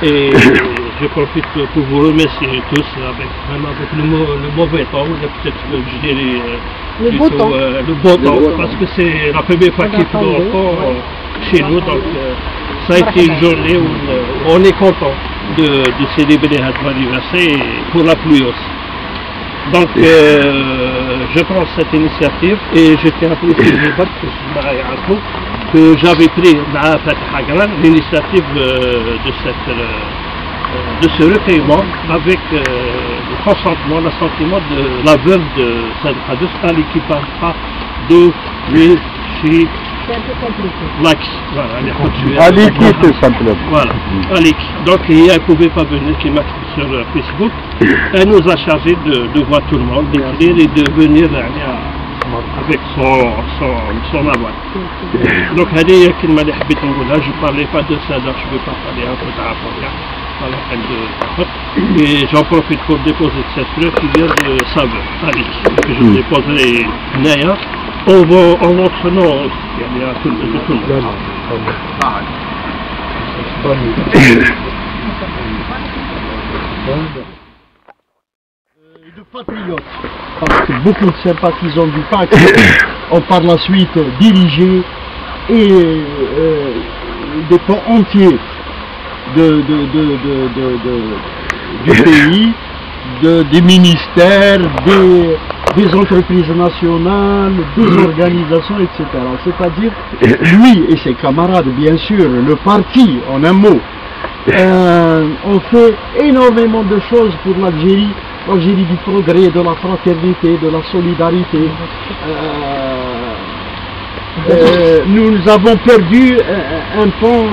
Et je profite pour vous remercier tous avec le mauvais temps, peut-être que je dirais le beau temps. Le beau temps, parce que c'est la première fois qu'il pleut encore chez nous, donc ça a été une journée où on est content de célébrer notre anniversaire pour la pluie aussi. Donc je prends cette initiative et je tiens à préciser que j'avais pris l'initiative de ce recueillement avec le consentement, l'assentiment de la veuve de Saad Khadous, Ali qui parlera de lui, she, c'est un peu compliqué. like, voilà, Ali qui tout simplement. Voilà, Ali. Donc elle ne pouvait pas venir, qui m'a écrit sur Facebook. Elle nous a chargé de voir tout le monde, d'écrire et de venir avec son avoir. Donc elle est qui m'a dit je ne parlais pas de ça, donc je ne veux pas parler un peu d'Afrique. Et j'en profite pour déposer cette fleur qui vient de Save, Ali, que je déposerai Naya. En votre nom, il y a tout le monde. De patriotes, parce que beaucoup de sympathisants du PAC ont par la suite dirigé et des pans entiers du pays, des ministères, des entreprises nationales, des organisations, etc. C'est-à-dire, lui et ses camarades, bien sûr, le parti, en un mot, ont fait énormément de choses pour l'Algérie, l'Algérie du progrès, de la fraternité, de la solidarité. Nous avons perdu un pan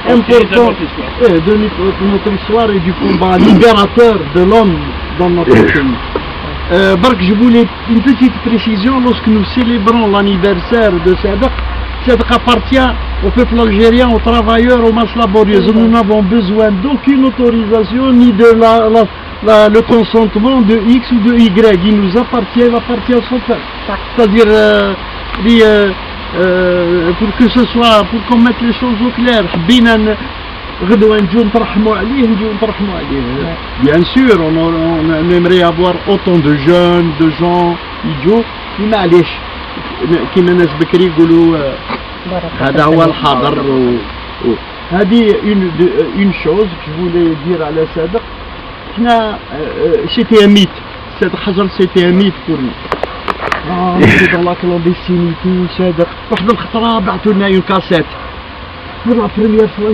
important de notre histoire et du combat libérateur de l'homme dans notre pays. Je voulais une petite précision. Lorsque nous célébrons l'anniversaire de Sadak appartient au peuple algérien, aux travailleurs, aux masses laborieuses. Nous n'avons besoin d'aucune autorisation ni de le consentement de X ou de Y. Il nous appartient, il appartient à son peuple. C'est-à-dire pour que ce soit, pour qu'on mette les choses au clair. Bien sûr, on aimerait avoir autant de jeunes, de gens idiots, qui الناس بكري يقولوا هذا هو الحاضر. هذه une chose que je voulais dire à la Sadak. C'était un mythe. Cette Hajar, c'était un mythe pour nous. Dans la clandestinité, Sadak. واحد الخطرة بعثوا لنا une cassette. Pour la première fois,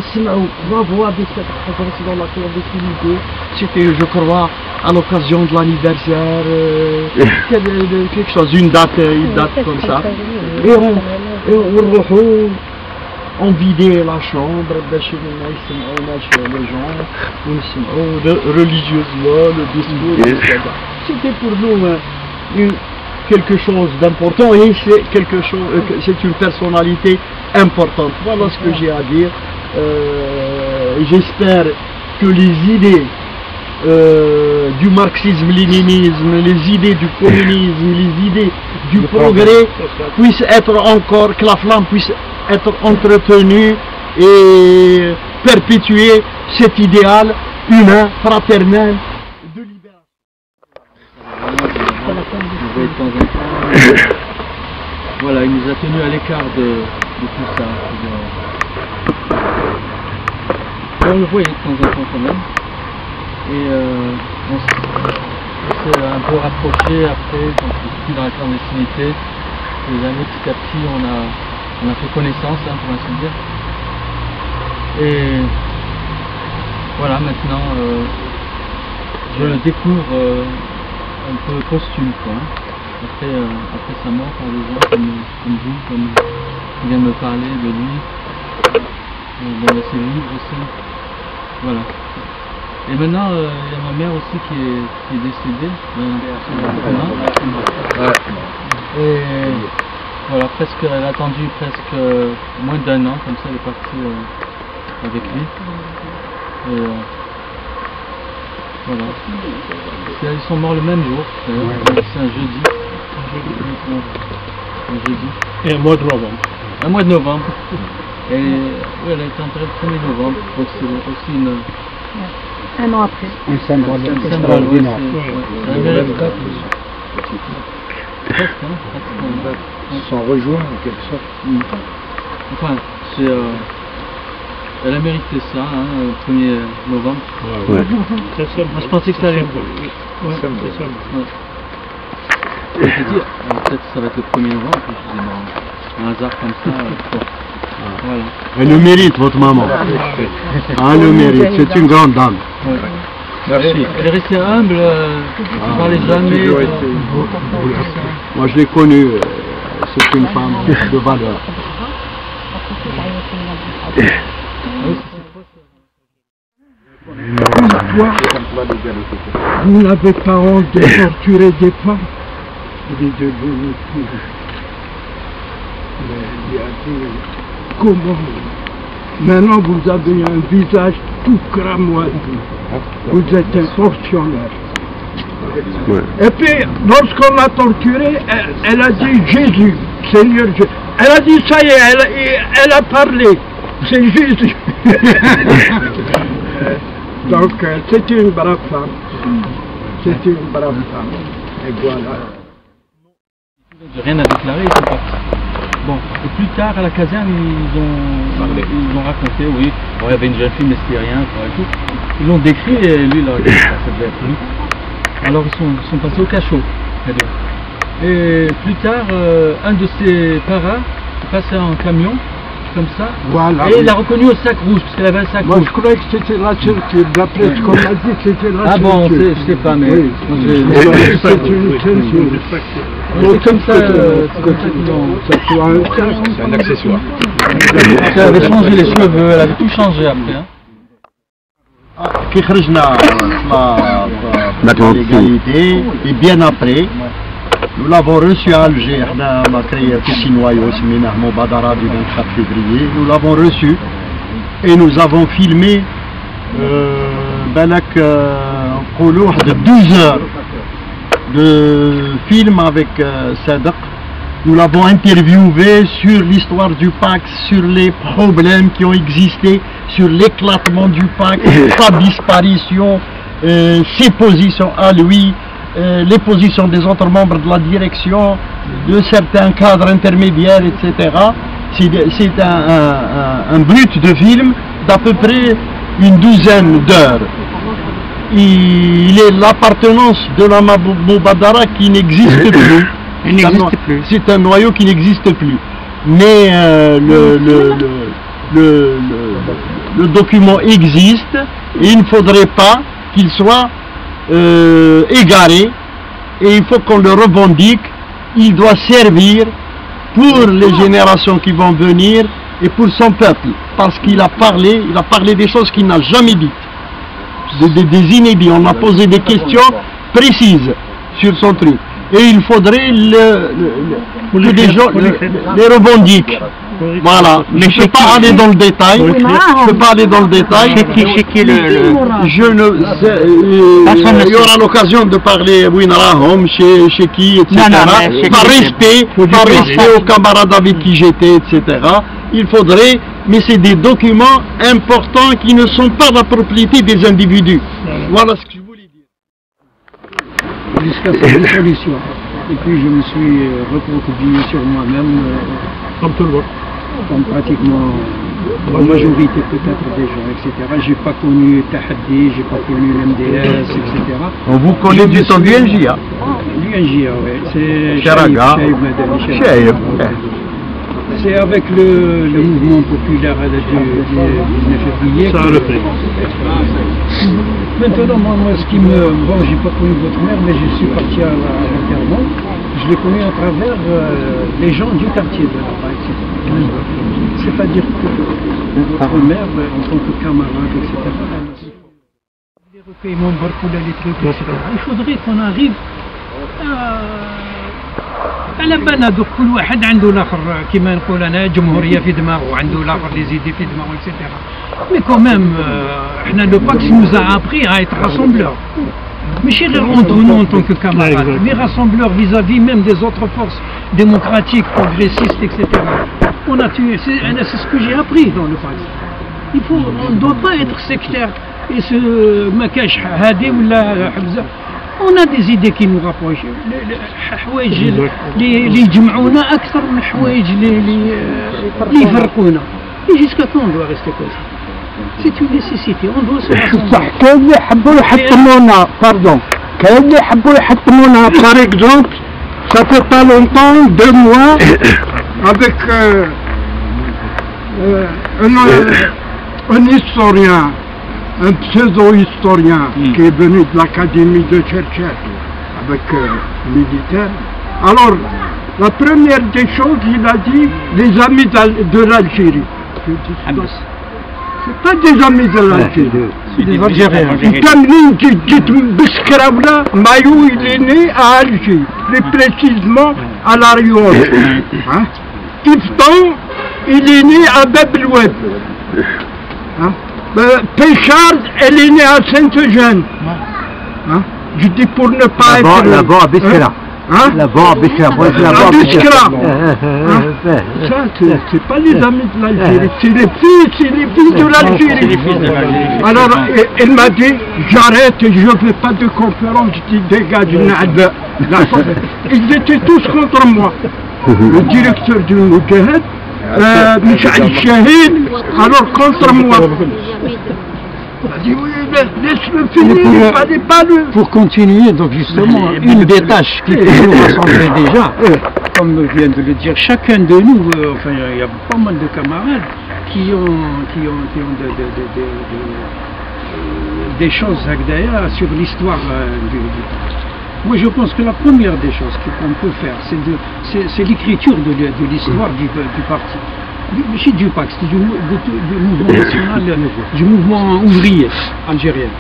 la voix de cette Hajar dans la clandestinité. C'était, je crois, à l'occasion de l'anniversaire, quelque chose, une date comme ça. Et on vidait la chambre, les gens, religieusement, le discours, etc. C'était pour nous quelque chose d'important et c'est une personnalité importante. Voilà ce que j'ai à dire. J'espère que les idées du marxisme-léninisme, les idées du communisme, les idées du progrès puissent être encore, que la flamme puisse être entretenue et perpétuer cet idéal humain, fraternel de libération. De temps en temps, voilà, il nous a tenus à l'écart de tout ça. On le voyait de temps en temps quand même. Et on s'est un peu rapproché après, quand on est dans la clandestinité. Les années, petit à petit, on a fait connaissance, pour ainsi dire. Et voilà, maintenant, je le découvre un peu posthume, quoi. Après sa mort, par des gens comme vous, qui viennent me parler de lui, de ses livres aussi. Voilà. Et maintenant, il y a ma mère aussi qui est décédée. Et voilà, elle a attendu presque moins d'un an, comme ça elle est partie avec lui. Et voilà. Ils sont morts le même jour, c'est un jeudi. Un jeudi. Et un mois de novembre. Un mois de novembre. Et oui, elle a été enterrée le 1er novembre, je crois que c'est aussi une... Un an après. Un symbole C'est extraordinaire. Ça rejoint en quelque sorte. Enfin, elle a mérité ça, hein, le 1er novembre. Ouais. C'est ça. Moi, je pensais que ça allait. Ouais, c'est ça. Je me suis dit, peut-être que ça va être le 1er novembre, puis je me dis, non, un hasard comme ça. Voilà. Elle le mérite, votre maman. Elle le mérite, c'est une grande dame. Ouais. Merci. Elle est restée humble, elle parlait jamais. Moi je l'ai connue, c'est une femme de valeur. Vous n'avez pas honte de torturer des femmes? Comment? Maintenant vous avez un visage tout cramoisi. Vous êtes un tortionnaire. Ouais. Et puis, lorsqu'on l'a torturée, elle a dit Jésus, Seigneur Jésus. Elle a dit ça y est, elle a parlé. C'est Jésus. Donc, c'est une brave femme. C'est une brave femme. Et voilà. J'ai rien à déclarer, ils sont partis. Bon, et plus tard à la caserne, ils ont raconté, oui, bon, il y avait une jeune fille, mais c'était rien, quoi, et tout. Ils l'ont décrit et lui, là, ça devait être lui. Alors ils sont passés au cachot. Et plus tard, un de ses paras passait en camion, comme ça, Voilà. et il l'a reconnu au sac rouge, parce qu'elle avait un sac Moi rouge. je croyais que c'était la ceinture, d'après ce qu'on m'a dit, c'était la Ah ceinture. bon, je sais pas, mais... Oui. moi, C'est une ceinture. c'est comme ça, C'est un accessoire. elle avait changé les cheveux, elle avait tout changé après. Hein. Qui خرجنا la légalité et bien après nous l'avons reçu à Alger. On a créé un petit noyau séminaire Mobadara du 24 février. Nous l'avons reçu et nous avons filmé de 12 heures de film avec Sadek. Nous l'avons interviewé sur l'histoire du Pax, sur les problèmes qui ont existé, sur l'éclatement du Pax, sa disparition, ses positions à lui, les positions des autres membres de la direction, de certains cadres intermédiaires, etc. C'est un brut de film d'à peu près une douzaine d'heures. Il est l'appartenance de la Mobadara qui n'existe plus. C'est un noyau qui n'existe plus. Mais le document existe et il ne faudrait pas qu'il soit égaré, et il faut qu'on le revendique. Il doit servir pour les générations qui vont venir et pour son peuple, parce qu'il a parlé des choses qu'il n'a jamais dites, des inédits. On a posé des questions précises sur son truc. Et il faudrait que les gens les revendiquent. Voilà. Je ne peux pas aller dans le détail. Je ne peux pas aller dans le détail. Il y aura l'occasion de parler chez qui, etc. Par respect aux camarades avec qui j'étais, etc. Il faudrait, mais c'est des documents importants qui ne sont pas la propriété des individus. Voilà ce que je voulais dire. Jusqu'à cette solution. Et puis je me suis recroquevillé sur moi-même, Comme tout le monde. comme pratiquement la majorité peut-être des gens, etc. J'ai pas connu Tahaddi, j'ai pas connu l'MDS, etc. On vous connaît du temps du NJA. L'UNJA, oui. C'est Charaga. Chaïb. C'est avec le mouvement populaire du 19 février. Ça a repris. Maintenant, moi, ce qui me... Bon, j'ai pas connu votre mère, mais je suis parti à l'enterrement. Je l'ai connu à travers les gens du quartier de là-bas, etc. C'est-à-dire que votre mère, en tant que camarade, etc. Les recueillements, les trucs, etc. Il faudrait qu'on arrive على بالنا دوك كل واحد عنده الاخر كما نقول انا جمهوريه في دماغه وعنده الاخر لي زيدي في دماغه etc. Mais quand même, le Pax nous a appris à être rassembleurs. ماشي غير entre nous en tant que camarades, mais rassembleurs vis-à-vis même des autres forces démocratiques, progressistes, etc. On a tué, c'est ce que j'ai appris dans le Pax. On ne doit pas être sectaire. Et ce Makash Hadi ou la Hamza, on a des idées qui nous rapprochent. Les Jum'ouna أكثر من الحوايج اللي يفرقونا. Et jusqu'à quand on doit rester comme ça? C'est une nécessité, on doit se rassembler. كاين اللي يحبوا يحطمونا باردون كاين اللي يحبوا يحطمونا par exemple ça fait pas longtemps 2 mois avec un historien un pseudo-historien qui est venu de l'académie de Cherchel avec militaire. Alors la première des choses il a dit les amis de l'Algérie. C'est pas des amis de l'Algérie, c'est des Algériens. كاملين جيت بسكراولا مايو il est né à Alger, plus précisément à La Rioche. Iftan il est né à Bab el Oued. Péchard elle est née à Saint-Eugène. Je dis pour ne pas être là-bas à Biskra. Là-bas à Biskra. Ça c'est pas les amis de l'Algérie, c'est les filles de l'Algérie. Alors elle m'a dit j'arrête, je ne fais pas de conférence, je dis dégage ils étaient tous contre moi. Le directeur du Moudjahid, Michel Chahid, alors contre moi. Il a dit oui, laisse-le finir, pas le... Pour continuer, donc justement, une des tâches qui peut nous rassembler déjà, comme je viens de le dire, chacun de nous, enfin il y a pas mal de camarades qui ont des choses d'ailleurs sur l'histoire du Moi je pense que la première des choses qu'on peut faire, c'est l'écriture de l'histoire du parti. Du PAX, du mouvement national, du mouvement ouvrier algérien,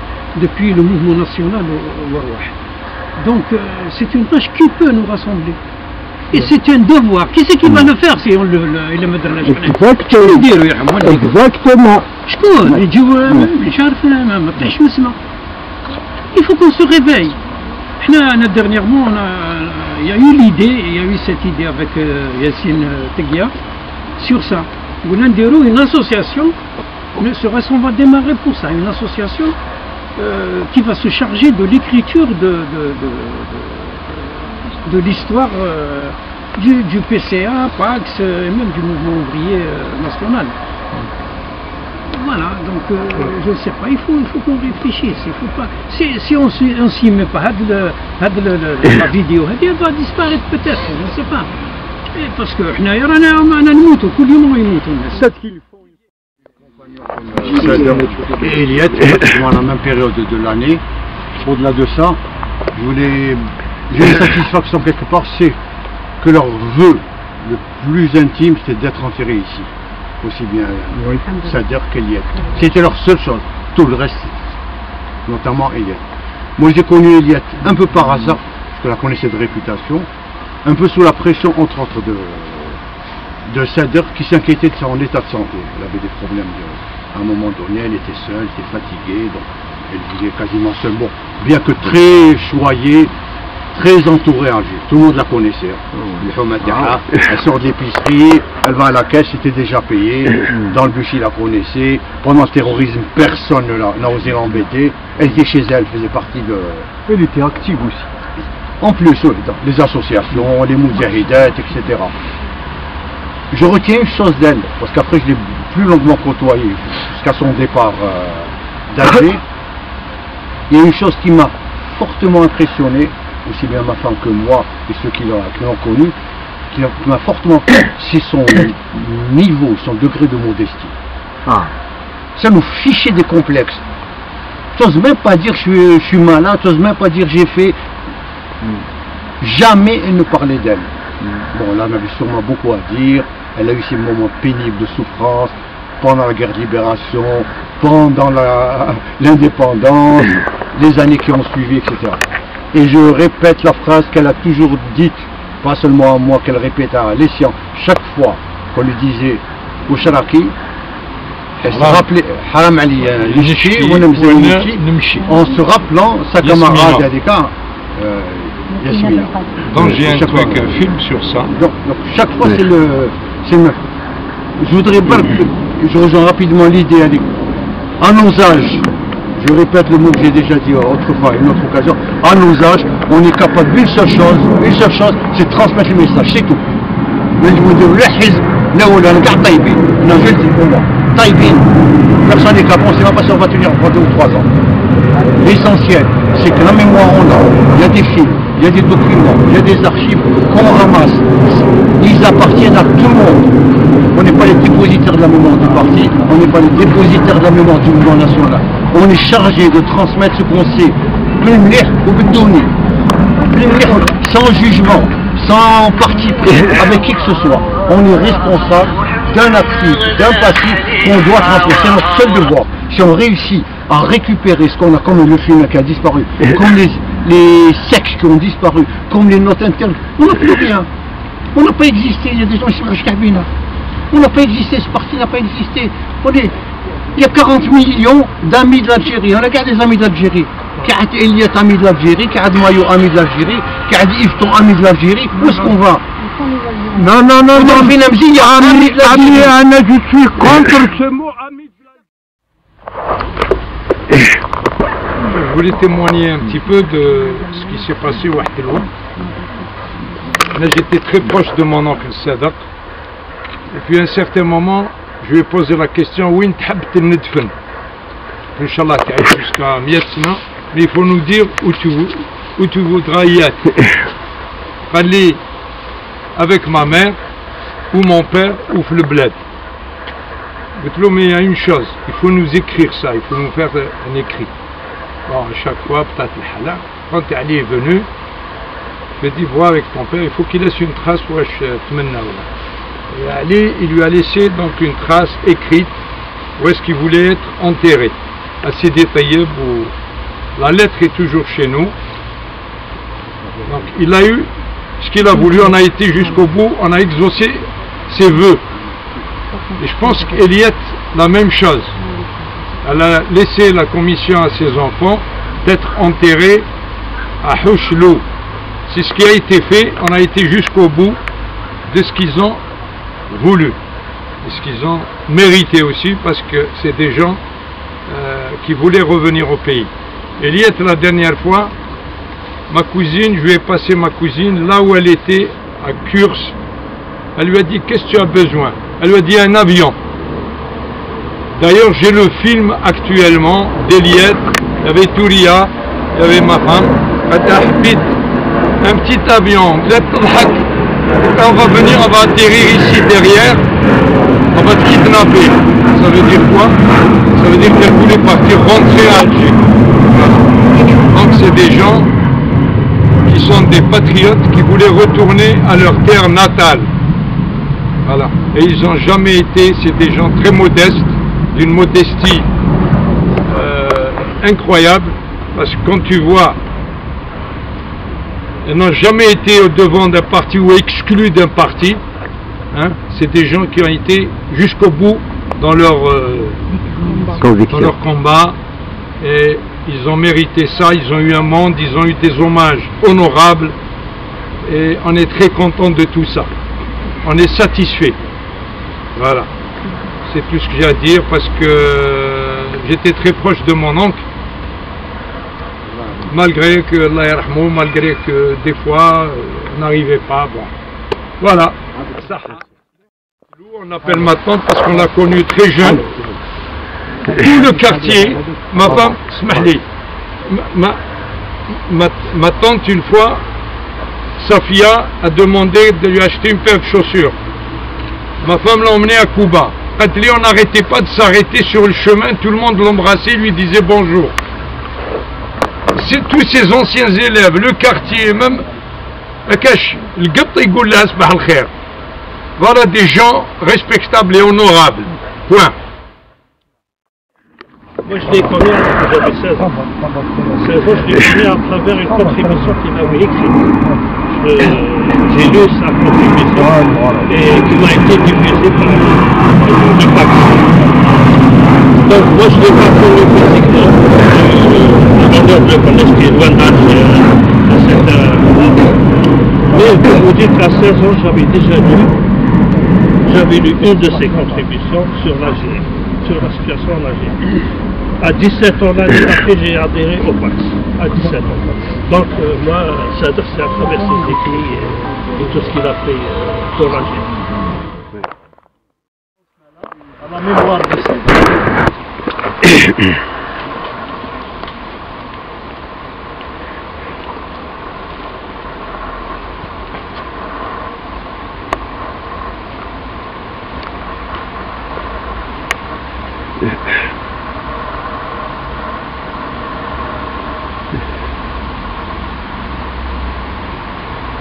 depuis le mouvement national au Warouh. Donc c'est une tâche qui peut nous rassembler. Et c'est un devoir. Qui c'est qui va le faire si on le met dans la journée? Exactement. Il faut qu'on se réveille. Dernièrement, il y a eu l'idée, il y a eu cette idée avec Yassine Tegia sur ça. Une association, on va démarrer pour ça, une association qui va se charger de l'écriture de l'histoire du PCA, PAX et même du mouvement ouvrier national. Voilà, donc je ne sais pas, il faut qu'on réfléchisse, il faut pas, si on s'y met pas, la vidéo elle va disparaître peut-être, je ne sais pas. Et parce que et Eliette, à la même période de l'année, au-delà de ça, j'ai une satisfaction quelque part, c'est que leur vœu le plus intime, c'était d'être enterré ici. Aussi bien Sadr qu'Eliette. C'était leur seule chose, tout le reste, notamment Eliette. Moi j'ai connu Eliette un peu par hasard, parce que je la connaissais de réputation, un peu sous la pression entre autres de Sadr qui s'inquiétait de son état de santé. Elle avait des problèmes à un moment donné, elle était seule, elle était fatiguée, donc elle vivait quasiment seule. Bon, bien que très choyée, très entourée à Alger, tout le monde la connaissait. Elle sort de l'épicerie, elle va à la caisse, c'était déjà payé, dans le bus il la connaissait, pendant le terrorisme personne n'a osé l'embêter, elle était chez elle, faisait partie de... Elle était active aussi. En plus, les associations, les moudjahidettes, etc. Je retiens une chose d'elle, parce qu'après je l'ai plus longuement côtoyée, jusqu'à son départ d'Alger. Il y a une chose qui m'a fortement impressionné, aussi bien ma femme que moi et ceux qui l'ont connu, qui m'a fortement, c'est son niveau, son degré de modestie. Ça nous fichait des complexes. Tu n'oses même pas dire je suis malin, tu n'oses même pas dire j'ai fait. Jamais elle ne parlait d'elle. Bon, là, elle avait sûrement beaucoup à dire. Elle a eu ses moments pénibles de souffrance pendant la guerre de libération, pendant l'indépendance, les années qui ont suivi, etc. Et je répète la phrase qu'elle a toujours dite, pas seulement à moi, qu'elle répète à les siens, chaque fois qu'on lui disait au Sharaki, elle se rappelait Haram Ali en se rappelant sa camarade Adika Yasmina. Donc j'ai un film sur ça. Donc chaque fois c'est le même. je voudrais pas que je rejoins rapidement l'idée. À nos âges, je répète le mot que j'ai déjà dit autrefois, à une autre occasion, à nos âges, on est capable d'une seule chose, c'est de transmettre le message, c'est tout. Personne n'est capable, on ne sait même pas si on va tenir encore 2 ou 3 ans. L'essentiel, c'est que la mémoire on a, il y a des films, il y a des documents, il y a des archives qu'on ramasse. Ils appartiennent à tout le monde. On n'est pas les dépositaires de la mémoire du parti, on n'est pas les dépositaires de la mémoire du mouvement national. On est chargé de transmettre ce qu'on sait, sans jugement, sans parti pris, avec qui que ce soit. On est responsable d'un actif, d'un passif qu'on doit transmettre. C'est notre seul devoir. Si on réussit à récupérer ce qu'on a, comme le film qui a disparu, comme les sectes qui ont disparu, comme les notes internes, on n'a plus rien. On n'a pas existé. Il y a des gens qui sont cabine. On n'a pas existé, ce parti n'a pas existé. Il y a 40 millions d'amis de l'Algérie. On regarde les amis de l'Algérie. Ka'ad Eliat ami de l'Algérie, Ka'ad Mayo ami de l'Algérie, Ka'ad Yveton ami de l'Algérie. Où est-ce qu'on va? Non, non, non, non. Ami, Anna, je suis contre ce mot, ami de l'Algérie. Je voulais témoigner un petit peu de ce qui s'est passé au Wahdelou. Là, j'étais très proche de mon oncle Sadak. Et puis à un certain moment, je lui ai posé la question, où est-ce que Inch'Allah, tu as jusqu'à 100 sena, mais il faut nous dire où tu voudras y être. Fallait avec ma mère, ou mon père, ou le bled. Mais il y a une chose, il faut nous écrire ça, il faut nous faire un écrit. Bon, à chaque fois, peut-être le halal, quand Ali est venu, je lui ai dit, vois avec ton père, il faut qu'il laisse une trace pour et Ali, il lui a laissé donc une trace écrite où est-ce qu'il voulait être enterré. Assez détaillé, la lettre est toujours chez nous. Donc il a eu ce qu'il a voulu, on a été jusqu'au bout, on a exaucé ses vœux. Et je pense qu'Eliette, la même chose. Elle a laissé la commission à ses enfants d'être enterrés à Houchlou. C'est ce qui a été fait, on a été jusqu'au bout de ce qu'ils ont voulu. Et ce qu'ils ont mérité aussi, parce que c'est des gens qui voulaient revenir au pays. Eliette, la dernière fois, ma cousine, je lui ai passé ma cousine là où elle était, à Kurs. Elle lui a dit, qu'est-ce que tu as besoin? Elle lui a dit, un avion. D'ailleurs, j'ai le film actuellement d'Eliette, il y avait Touria, il y avait ma femme, un petit avion, quand on va venir, on va atterrir ici derrière, on va te kidnapper. Ça veut dire quoi? Ça veut dire qu'elle voulait partir rentrer à Alger. Donc c'est des gens qui sont des patriotes qui voulaient retourner à leur terre natale. Voilà. Et ils n'ont jamais été, c'est des gens très modestes, d'une modestie incroyable, parce que quand tu vois, ils n'ont jamais été au devant d'un parti ou exclus d'un parti. Hein, c'est des gens qui ont été jusqu'au bout dans leur combat, et ils ont mérité ça, ils ont eu un monde, ils ont eu des hommages honorables, et on est très content de tout ça. On est satisfait. Voilà. C'est tout ce que j'ai à dire, parce que j'étais très proche de mon oncle, malgré que, Allah yarhamou, malgré que des fois on n'arrivait pas. Bon. Voilà. On appelle ma tante parce qu'on l'a connue très jeune. Tout le quartier, ma femme, smahli, ma tante une fois, Safia a demandé de lui acheter une paire de chaussures. Ma femme l'a emmené à Cuba. On n'arrêtait pas de s'arrêter sur le chemin, tout le monde l'embrassait, lui disait bonjour. C'est tous ces anciens élèves, le quartier, même voilà des gens respectables et honorables. Point. Moi je l'ai connu quand j'avais 16 ans. 16 ans, je l'ai connu à travers une contribution qu'il m'avait écrite. J'ai lu sa contribution et qui m'a été diffusée par le Pax. Donc moi je l'ai pas connu physiquement. L'honneur de le connaître qui est loin d'Alger à cette moment. Mais pour vous dire qu'à 16 ans j'avais déjà lu j'avais lu une de ses contributions sur l'Algérie, sur la situation en Algérie. À 17 ans, l'année après, j'ai adhéré au PAX, à 17 ans. Donc, moi, Sadr, c'est à travers ses écrits et tout ce qu'il a fait pour l'Algérie. À la mémoire de Sadr.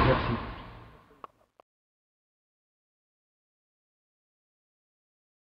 Merci.